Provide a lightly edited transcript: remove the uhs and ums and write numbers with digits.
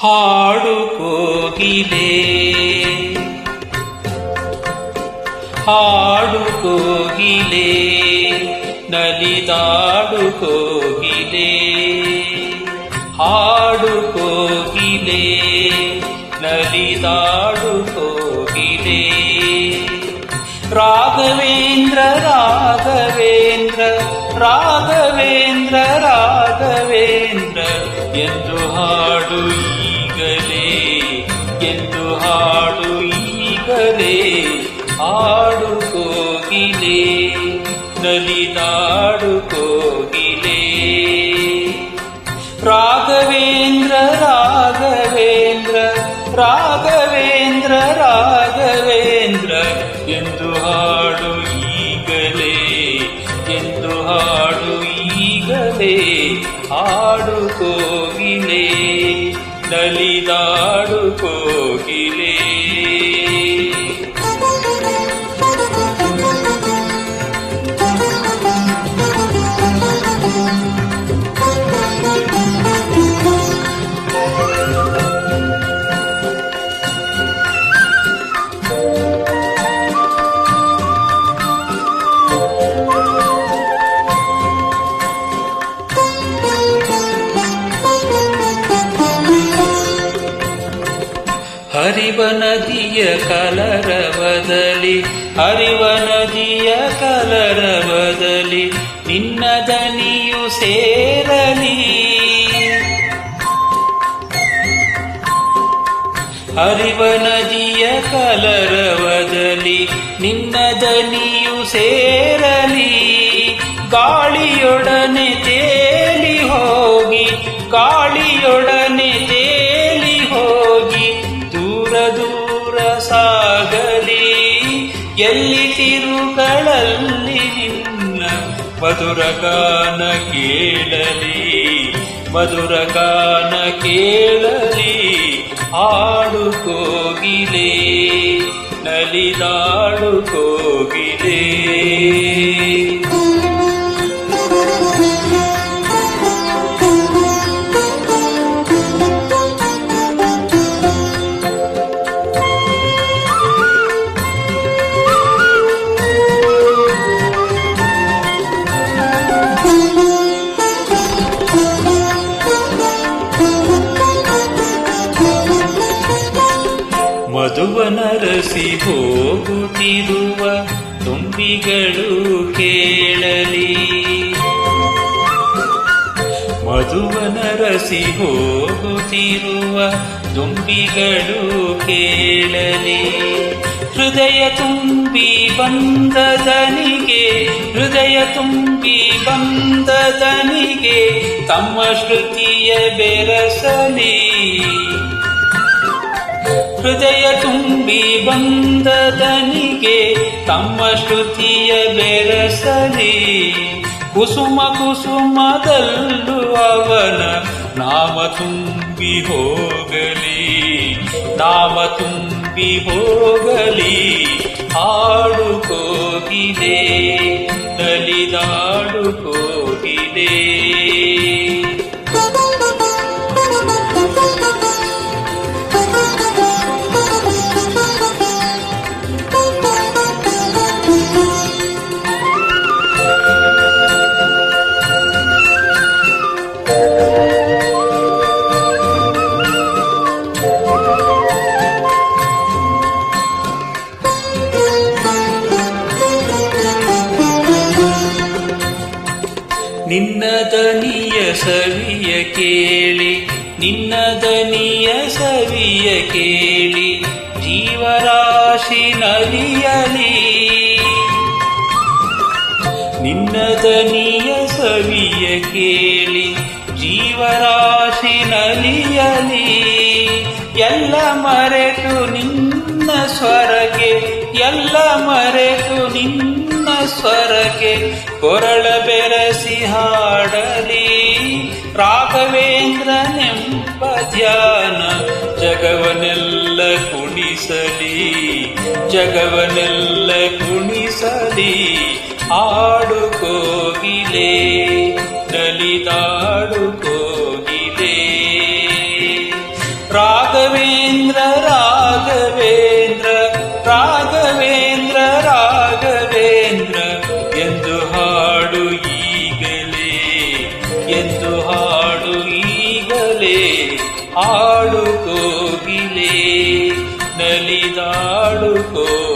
ಹಾಡು ಕೋಗಿಲೆ, ಹಾಡು ಕೋಗಿಲೆ, ನಲಿದಾಡು ಕೋಗಿಲೆ, ಹಾಡು ಕೋಗಿಲೆ, ನಲಿದಾಡು ಕೋಗಿಲೆ. ರಾಘವೇಂದ್ರ ರಾಘವೇಂದ್ರ ರಾಘವೇಂದ್ರ ರಾಘವೇಂದ್ರ ಎಂದು ಹಾಡು ಈಗಲೇ, ಎಂದು ಹಾಡು ಈಗಲೇ. ಹಾಡು ಕೋಗಿಲೆ, ನಲಿದಾಡು ಕೋಗಿಲೆ. ರಾಘವೇಂದ್ರ ರಾಘವೇಂದ್ರ ರಾಘವೇಂದ್ರ ರಾಘವೇಂದ್ರ ಎಂದು ಹಾಡು ಈಗಲೇ, ಎಂದು ಹಾಡು ಈಗಲೇ. ಹಾಡು ಕೋಗಿಲೆ, ನಲಿದಾಡು ಕೋಗಿಲೆ. ಹರಿವ ನದಿಯ ಕಲರವದಲ್ಲಿ, ಹರಿವ ನದಿಯ ಕಲರವದಲ್ಲಿ ನಿನ್ನ ದನಿಯು ಸೇರಲಿ. ಹರಿವ ನದಿಯ ಕಲರವದಲ್ಲಿ ನಿನ್ನ ದನಿಯು ಸೇರಲಿ. ಗಾಳಿಯೊಡನೆ ತೇಲಿ ಹೋಗಿ, ಗಾಳಿಯೊಡನೆ ತೇಲಿ ಹೋಗಿ ದೂರ ದೂರ ಸಾಗಲಿ. ಎಲ್ಲಿ ತಿರುಗಳಲ್ಲಿ ನಿನ್ನ ಮಧುರ ಗಾನ ಕೇಳಲಿ, ಮಧುರ ಗಾನ ಕೇಳಲಿ. ಹಾಡು ಕೋಗಿಲೆ, ನಲಿದಾಡು ಕೋಗಿಲೆ. ಮಧುವನರಸಿ ಹೋಗುತ್ತಿರುವ ತುಂಬಿಗಳು ಕೇಳಲಿ. ಮಧುವನರಸಿ ಹೋಗುತ್ತಿರುವ ತುಂಬಿಗಳು ಕೇಳಲಿ. ಹೃದಯ ತುಂಬಿ ಬಂದದನಿಗೆ, ಹೃದಯ ತುಂಬಿ ಬಂದದನಿಗೆ ತಮ್ಮ ಶ್ರುತಿಯ ಬೆರಸಲಿ. ಹೃದಯ ತುಂಬಿ ಬಂದದನಿಗೆ ತಮ್ಮ ಶ್ರುತಿಯ ಬೆರಸಲಿ. ಕುಸುಮ ಕುಸುಮದಲ್ಲೂ ಅವನ ನಾಮ ತುಂಬಿ ಹೋಗಲಿ, ನಾಮ ತುಂಬಿ ಹೋಗಲಿ. ಹಾಡು ಕೋಗಿಲೆ, ನಲಿದಾಡು ಕೋಗಿಲೆ. ನಿನ್ನ ದನಿಯ ಸವಿಯ ಕೇಳಿ, ನಿನ್ನ ದನಿಯ ಸವಿಯ ಕೇಳಿ ಜೀವರಾಶಿ ನಲಿಯಲಿ. ನಿನ್ನ ದನಿಯ ಸವಿಯ ಕೇಳಿ ಜೀವರಾಶಿ ನಲಿಯಲಿ. ಎಲ್ಲ ಮರೆತು ನಿನ್ನ ಸ್ವರಕ್ಕೆ, ಎಲ್ಲ ಮರೆತು ನಿನ್ನ ಸ್ವರಕ್ಕೆ ಕೊರಳ ಬೆರಸಿ ಹಾಡಲಿ. ರಾಘವೇಂದ್ರನೆಂಬ ಧ್ಯಾನ ಜಗವನೆಲ್ಲ ಕುಣಿಸಲಿ, ಜಗವನೆಲ್ಲ ಕುಣಿಸಲಿ. ಹಾಡು ಕೋಗಿಲೆ, ನಲಿದಾಡು ಕೋಗಿಲೆ. ಕೋಗಿಲೆ ನಲಿದಾಡು ಕೋಗಿಲೆ.